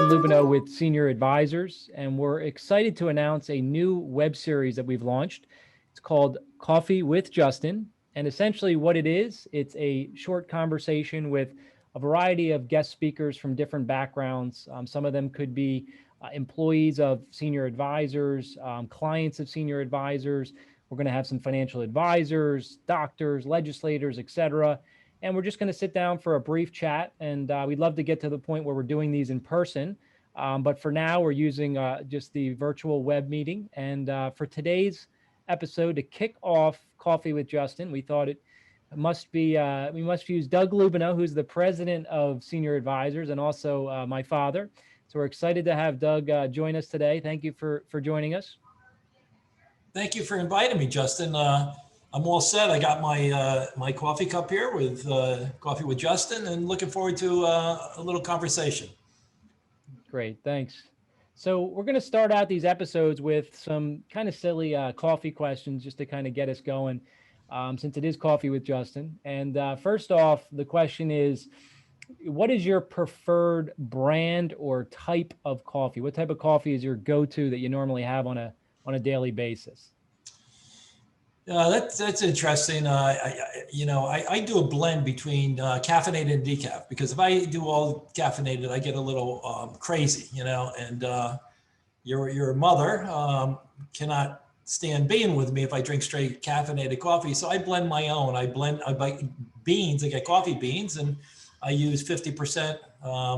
Douglas Lubenow with Senior Advisors, and we're excited to announce a new web series that we've launched. It's called Coffee with Justin, and essentially what it is, it's a short conversation with a variety of guest speakers from different backgrounds. Some of them could be employees of senior advisors, clients of senior advisors. We're going to have some financial advisors, doctors, legislators, etc. And we're just going to sit down for a brief chat. And we'd love to get to the point where we're doing these in person. But for now, we're using just the virtual web meeting. And for today's episode, to kick off Coffee with Justin, we thought it must be, we must use Doug Lubenow, who's the president of Senior Advisors and also my father. So we're excited to have Doug join us today. Thank you for joining us. Thank you for inviting me, Justin. I'm all set. I got my my coffee cup here with Coffee with Justin, and looking forward to a little conversation. Great, thanks. So we're going to start out these episodes with some kind of silly coffee questions just to kind of get us going, since it is Coffee with Justin. And first off, the question is, what is your preferred brand or type of coffee? What type of coffee is your go-to that you normally have on a daily basis? That's interesting. I do a blend between caffeinated and decaf, because if I do all caffeinated, I get a little crazy, and your mother cannot stand being with me if I drink straight caffeinated coffee. So I blend my own. I buy beans. I get coffee beans, and I use 50%,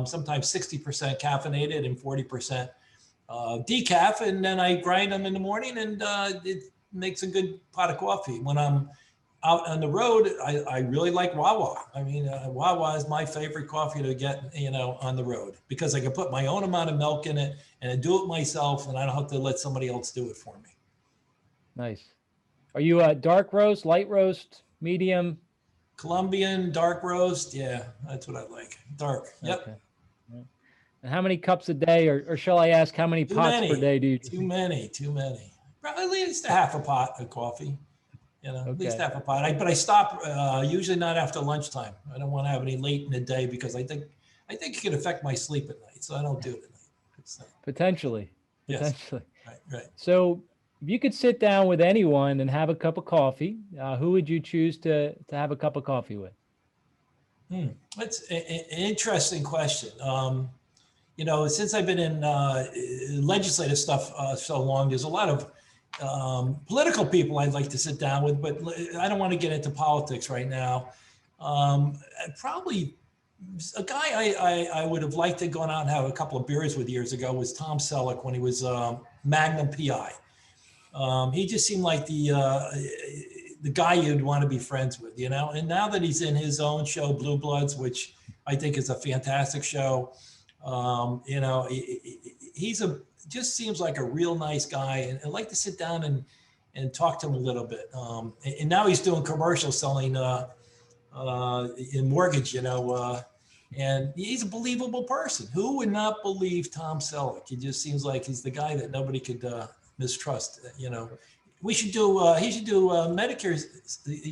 sometimes 60% caffeinated and 40% decaf, and then I grind them in the morning, and it makes a good pot of coffee. When I'm out on the road, I really like Wawa. I mean, Wawa is my favorite coffee to get, on the road, because I can put my own amount of milk in it and I do it myself, and I don't have to let somebody else do it for me. Nice. Are you a dark roast, light roast, medium? Colombian, dark roast. Yeah, that's what I like. Dark. Yep. Okay. And how many cups a day, or shall I ask, how many pots per day do you drink? Too many. Probably at least a half a pot of coffee. At least half a pot. But I stop usually not after lunchtime. I don't want to have any late in the day, because I think it can affect my sleep at night. So I don't do it at night. Potentially. Yes. Right. So if you could sit down with anyone and have a cup of coffee, who would you choose to have a cup of coffee with? That's an interesting question. Since I've been in legislative stuff so long, there's a lot of political people I'd like to sit down with, but I don't want to get into politics right now. Probably a guy I would have liked to go out and have a couple of beers with years ago was Tom Selleck, when he was Magnum PI. He just seemed like the guy you'd want to be friends with, and now that he's in his own show, Blue Bloods, which I think is a fantastic show, he's just seems like a real nice guy, and I'd like to sit down and talk to him a little bit. And now he's doing commercials selling in mortgage, and he's a believable person. Who would not believe Tom Selleck? He just seems like he's the guy that nobody could mistrust. He should do Medicare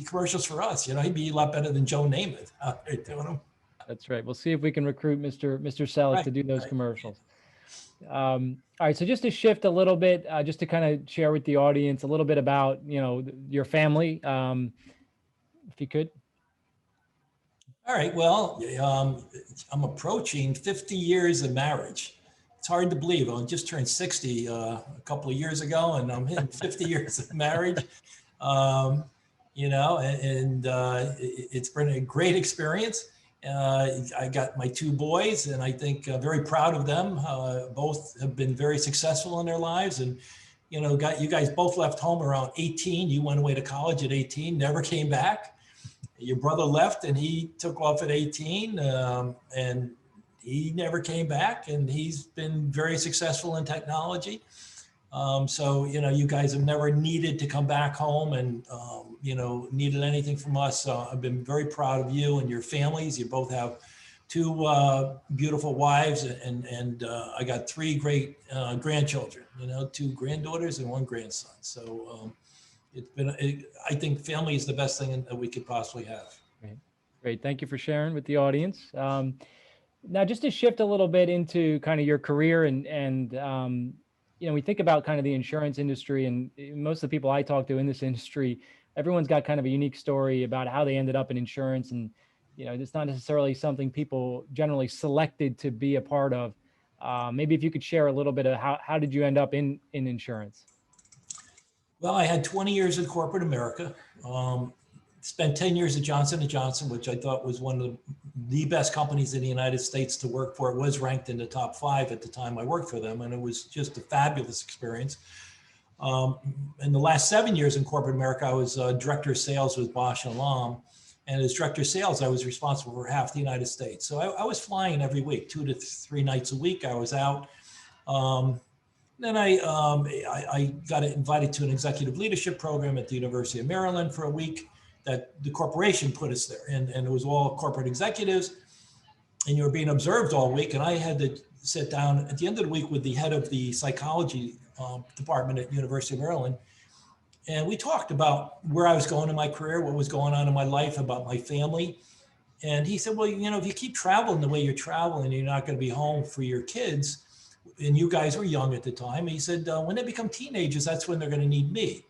commercials for us. He'd be a lot better than Joe Namath out there doing them. That's right. We'll see if we can recruit Mr. Selleck to do those commercials. All right. So just to shift a little bit, just to kind of share with the audience a little bit about, your family, if you could. All right. Well, I'm approaching 50 years of marriage. It's hard to believe. I just turned 60 a couple of years ago, and I'm hitting 50 years of marriage. It's been a great experience. I got my two boys, and I think very proud of them. Both have been very successful in their lives, and you guys both left home around 18. You went away to college at 18, never came back. Your brother left, and he took off at 18, and he never came back, and he's been very successful in technology. So you guys have never needed to come back home and needed anything from us. So I've been very proud of you and your families. You both have two beautiful wives, and I got three great grandchildren. Two granddaughters and one grandson. So it's been. I think family is the best thing that we could possibly have. Great. Thank you for sharing with the audience. Now, just to shift a little bit into kind of your career and we think about kind of the insurance industry, and most of the people I talk to in this industry, everyone's got kind of a unique story about how they ended up in insurance, and it's not necessarily something people generally selected to be a part of. Maybe if you could share a little bit of how did you end up in insurance? Well, I had 20 years in corporate America. Spent 10 years at Johnson & Johnson, which I thought was one of the best companies in the United States to work for. It was ranked in the top 5 at the time I worked for them, and it was just a fabulous experience. In the last 7 years in corporate America, I was director of sales with Bosch and Lomb. And as director of sales, I was responsible for half the United States. So I was flying every week, 2 to 3 nights a week. I was out. Then I got invited to an executive leadership program at the University of Maryland for a week that the corporation put us there. And it was all corporate executives. And you were being observed all week. And I had to sit down at the end of the week with the head of the psychology department at University of Maryland. And we talked about where I was going in my career, what was going on in my life, about my family. And he said, well, if you keep traveling the way you're traveling, you're not going to be home for your kids. And you guys were young at the time. He said, when they become teenagers, that's when they're going to need me.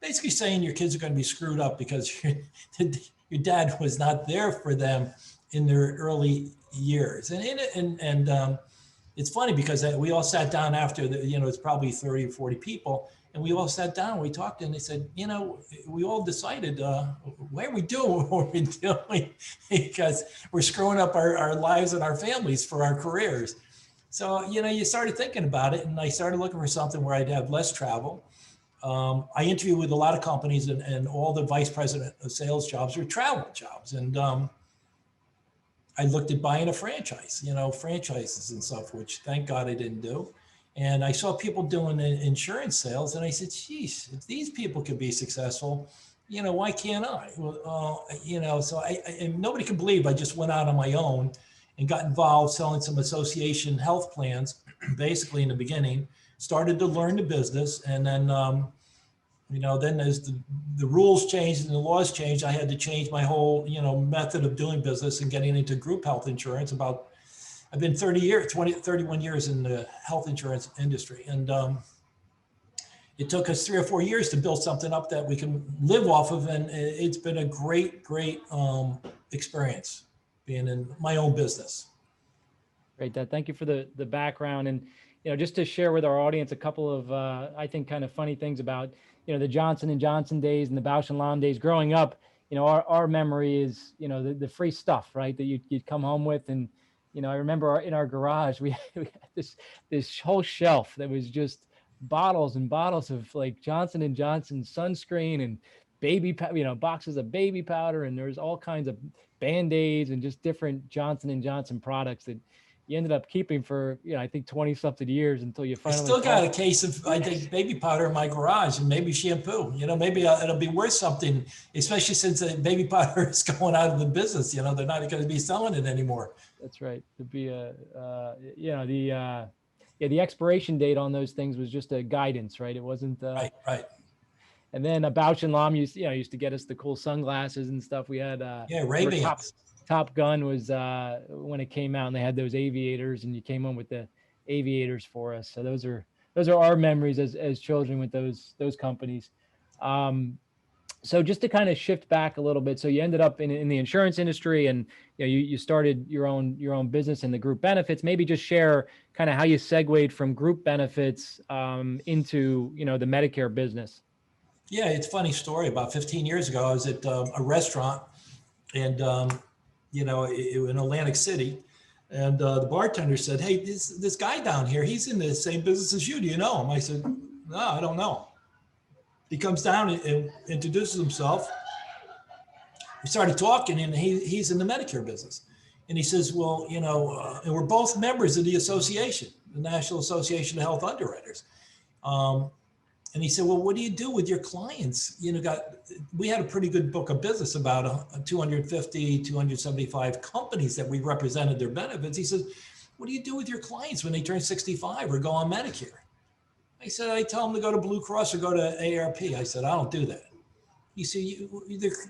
Basically saying your kids are going to be screwed up because your dad was not there for them in their early years. And it's funny because we all sat down after it's probably 30 or 40 people. And we all sat down, we talked, and they said, we all decided, why are we doing what we're doing? Because we're screwing up our lives and our families for our careers. So, you started thinking about it, and I started looking for something where I'd have less travel. I interviewed with a lot of companies, and all the vice president of sales jobs were travel jobs. And I looked at buying a franchise, franchises and stuff, which thank God I didn't do. And I saw people doing insurance sales, and I said, geez, if these people can be successful, why can't I? Well, so and nobody can believe I just went out on my own and got involved selling some association health plans, basically in the beginning, started to learn the business. And then, then as the rules changed and the laws changed, I had to change my whole, method of doing business and getting into group health insurance. I've been 31 years in the health insurance industry. And it took us 3 or 4 years to build something up that we can live off of. And it's been a great, great experience being in my own business. Great, Dad. Thank you for the background. And, just to share with our audience a couple of, I think, kind of funny things about, the Johnson & Johnson days and the Bausch & Lomb days. Growing up, our memory is, the free stuff, right, that you'd come home with. And, I remember in our garage, we had this whole shelf that was just bottles and bottles of like Johnson & Johnson sunscreen and boxes of baby powder. And there's all kinds of Band-Aids and just different Johnson & Johnson products that you ended up keeping for, I think 20 something years until you finally. I still got a case of, I think, baby powder in my garage and maybe shampoo. Maybe it'll be worth something, especially since the baby powder is going out of the business. They're not going to be selling it anymore. That's right. To be the expiration date on those things was just a guidance, right? It wasn't. Right. And then Bausch & Lomb used to get us the cool sunglasses and stuff. We had Ray-Bans. Top Gun was when it came out, and they had those aviators, and you came home with the aviators for us. So those are our memories as children with those companies. So just to kind of shift back a little bit, so you ended up in the insurance industry, and you started your own business in the group benefits. Maybe just share kind of how you segued from group benefits into the Medicare business. Yeah, it's a funny story. About 15 years ago, I was at a restaurant, and in Atlantic City, and the bartender said, "Hey, this guy down here, he's in the same business as you. Do you know him?" I said, "No, I don't know." He comes down and introduces himself. We started talking, and he's in the Medicare business. And he says, "Well, and we're both members of the association, the National Association of Health Underwriters." And he said, "Well, what do you do with your clients? We had a pretty good book of business, about 250, 275 companies that we represented their benefits." He says, "What do you do with your clients when they turn 65 or go on Medicare?" I said, "I tell them to go to Blue Cross or go to AARP." I said, "I don't do that." He said,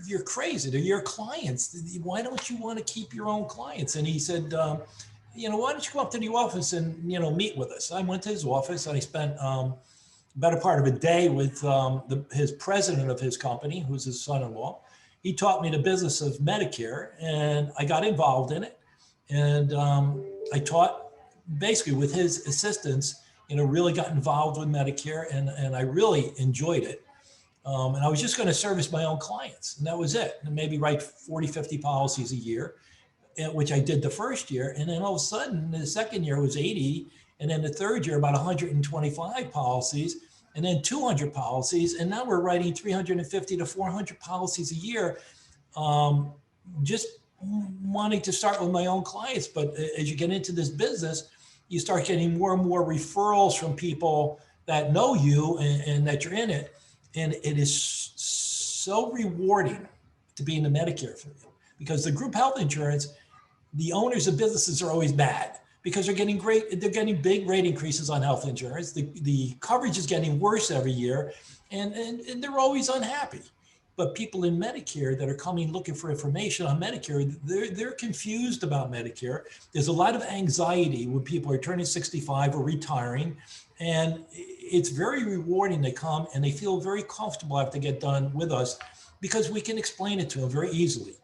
you're crazy. They're your clients. Why don't you want to keep your own clients? And he said, why don't you come up to the office and, meet with us? I went to his office and I spent better part of a day with his president of his company, who's his son-in-law. He taught me the business of Medicare, and I got involved in it. And I taught basically with his assistance, really got involved with Medicare, and I really enjoyed it. And I was just going to service my own clients, and that was it. And maybe write 40, 50 policies a year, which I did the first year. And then all of a sudden, the second year was 80. And then the third year, about 125 policies, and then 200 policies. And now we're writing 350 to 400 policies a year, just wanting to start with my own clients. But as you get into this business, you start getting more and more referrals from people that know you and that you're in it. And it is so rewarding to be in the Medicare field, because the group health insurance, the owners of businesses are always mad because they're getting big rate increases on health insurance. The coverage is getting worse every year, and they're always unhappy. But people in Medicare that are coming looking for information on Medicare, they're confused about Medicare. There's a lot of anxiety when people are turning 65 or retiring, and it's very rewarding to come, and they feel very comfortable after they get done with us because we can explain it to them very easily.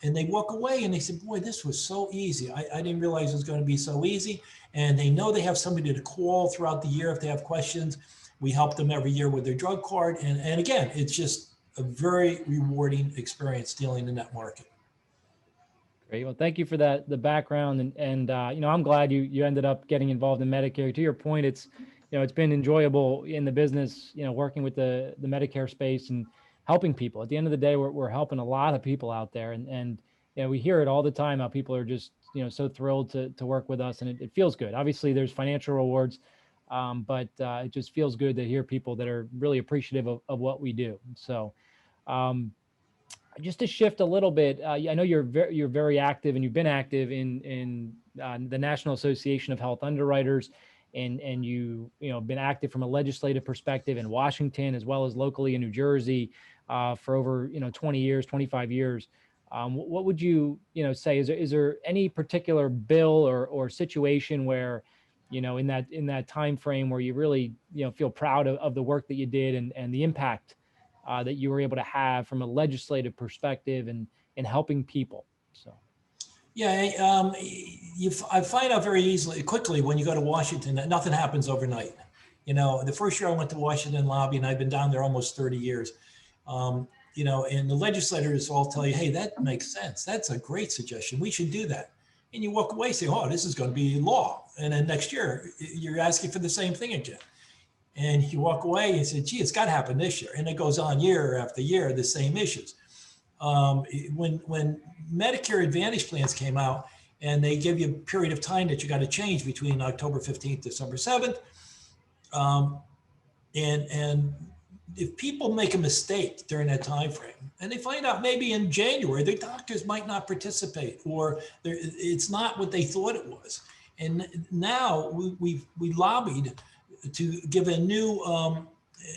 And they walk away and they say, boy, this was so easy. I didn't realize it was going to be so easy. And they know they have somebody to call throughout the year if they have questions. We help them every year with their drug card. And again, it's just a very rewarding experience dealing in that market. Great. Well, thank you for that, the background. And I'm glad you ended up getting involved in Medicare. To your point, it's been enjoyable in the business, working with the Medicare space and helping people. At the end of the day, we're helping a lot of people out there. And we hear it all the time, how people are just, so thrilled to work with us, and it feels good. Obviously there's financial rewards, but it just feels good to hear people that are really appreciative of what we do. So, just to shift a little bit, I know you're very active, and you've been active in the National Association of Health Underwriters, and you been active from a legislative perspective in Washington as well as locally in New Jersey for over 20 years, 25 years. What would you say? Is there any particular bill or situation where in that time frame where you really feel proud of the work that you did and the impact that you were able to have from a legislative perspective and helping people? So. Yeah, I find out quickly when you go to Washington that nothing happens overnight. The first year I went to Washington lobby, and I've been down there almost 30 years. And the legislators all tell you, hey, that makes sense. That's a great suggestion. We should do that. And you walk away saying, oh, this is going to be law. And then next year, you're asking for the same thing again. And you walk away and say, gee, it's got to happen this year. And it goes on year after year, the same issues. When Medicare Advantage plans came out, and they give you a period of time that you got to change between October 15th, December 7th. And if people make a mistake during that time frame, and they find out maybe in January, their doctors might not participate, or it's not what they thought it was. And now we lobbied to give a new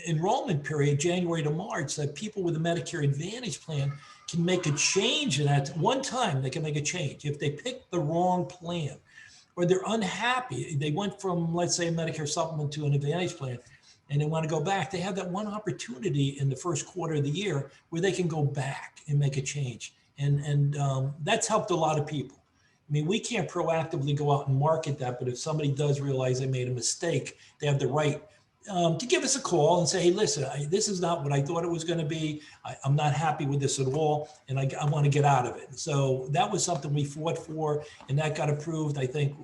enrollment period, January to March, that people with a Medicare Advantage plan can make a change in that. One time they can make a change. If they pick the wrong plan, or they're unhappy, they went from, let's say, a Medicare supplement to an Advantage plan, and they want to go back, they have that one opportunity in the first quarter of the year where they can go back and make a change. And that's helped a lot of people. I mean, we can't proactively go out and market that, but if somebody does realize they made a mistake, they have the right to give us a call and say, hey, listen, this is not what I thought it was going to be. I'm not happy with this at all, and I want to get out of it. So that was something we fought for, and that got approved, I think,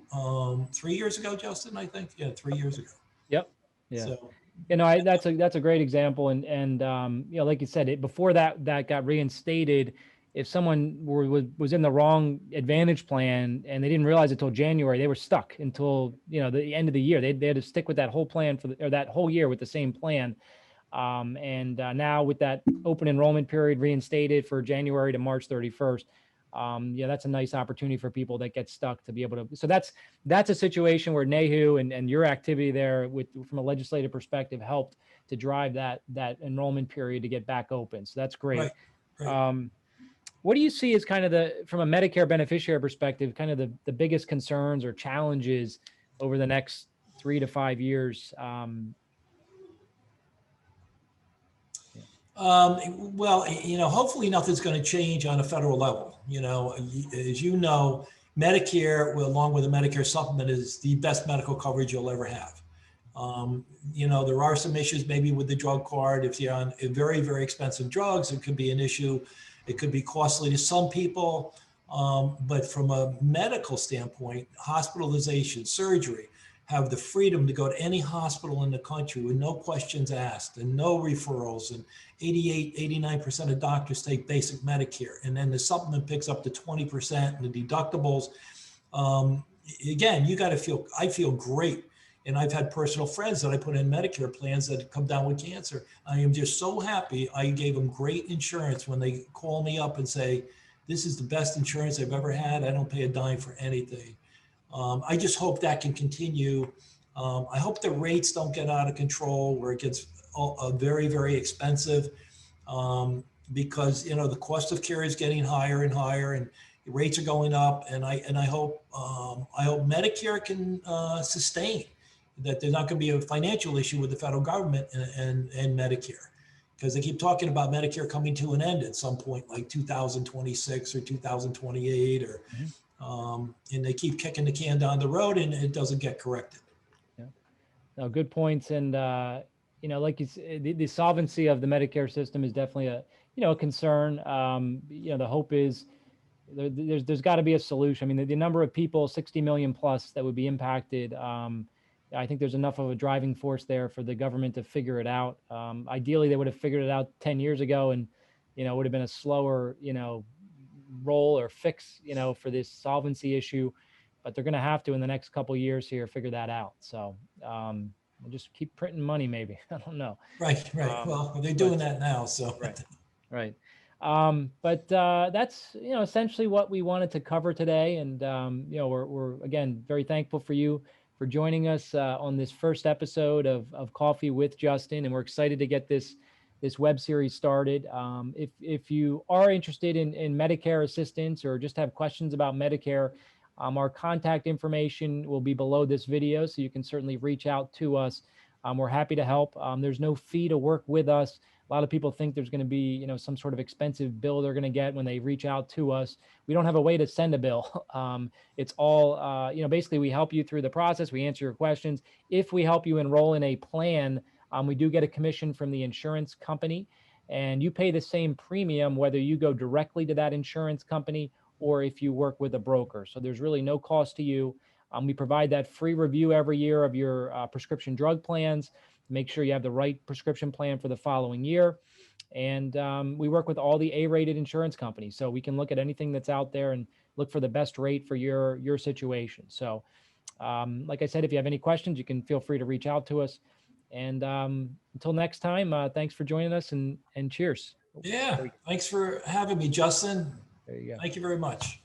3 years ago, Justin, I think. Yeah, 3 years ago. Yep. Yeah. So, that's a great example. And like you said, before that got reinstated, if someone was in the wrong Advantage plan and they didn't realize it till January, they were stuck until the end of the year. They had to stick with that whole plan or that whole year with the same plan. And now with that open enrollment period reinstated for January to March 31st, Yeah, that's a nice opportunity for people that get stuck to be able to. So that's a situation where NAHU and your activity there with from a legislative perspective helped to drive that enrollment period to get back open. So that's great. Right, right. What do you see as kind of from a Medicare beneficiary perspective, kind of the biggest concerns or challenges over the next 3 to 5 years? Well, hopefully nothing's going to change on a federal level. As you know, Medicare, along with the Medicare supplement, is the best medical coverage you'll ever have. There are some issues maybe with the drug card. If you're on very, very expensive drugs, it could be an issue. It could be costly to some people. But from a medical standpoint, hospitalization, surgery, have the freedom to go to any hospital in the country with no questions asked and no referrals. And 89% of doctors take basic Medicare. And then the supplement picks up to 20% and the deductibles. Again, I feel great. And I've had personal friends that I put in Medicare plans that have come down with cancer. I am just so happy I gave them great insurance when they call me up and say, this is the best insurance I've ever had. I don't pay a dime for anything. I just hope that can continue. I hope the rates don't get out of control where it gets very, very expensive because, the cost of care is getting higher and higher and the rates are going up. And I hope Medicare can sustain that. There's not going to be a financial issue with the federal government and Medicare, because they keep talking about Medicare coming to an end at some point, like 2026 or 2028, or and they keep kicking the can down the road and it doesn't get corrected. Yeah, no, good points. And like you said, the solvency of the Medicare system is definitely a concern. The hope is there's got to be a solution. I mean, the number of people, 60 million plus, that would be impacted. I think there's enough of a driving force there for the government to figure it out. Ideally, they would have figured it out 10 years ago, and it would have been a slower roll or fix for this solvency issue. But they're going to have to, in the next couple of years here, figure that out. So we'll just keep printing money, maybe. I don't know. Right. Well, they're doing that now, so. Right. But that's essentially what we wanted to cover today, and we're again very thankful for you for joining us on this first episode of Coffee with Justin, and we're excited to get this web series started. If you are interested in Medicare assistance or just have questions about Medicare, our contact information will be below this video, so you can certainly reach out to us. We're happy to help. There's no fee to work with us. A lot of people think there's going to be, some sort of expensive bill they're going to get when they reach out to us. We don't have a way to send a bill. It's all, basically we help you through the process. We answer your questions. If we help you enroll in a plan, we do get a commission from the insurance company, and you pay the same premium whether you go directly to that insurance company or if you work with a broker. So there's really no cost to you. We provide that free review every year of your prescription drug plans. Make sure you have the right prescription plan for the following year. And we work with all the A-rated insurance companies. So we can look at anything that's out there and look for the best rate for your situation. So like I said, if you have any questions, you can feel free to reach out to us. And until next time, thanks for joining us, and cheers. Yeah, thanks for having me, Justin. There you go. Thank you very much.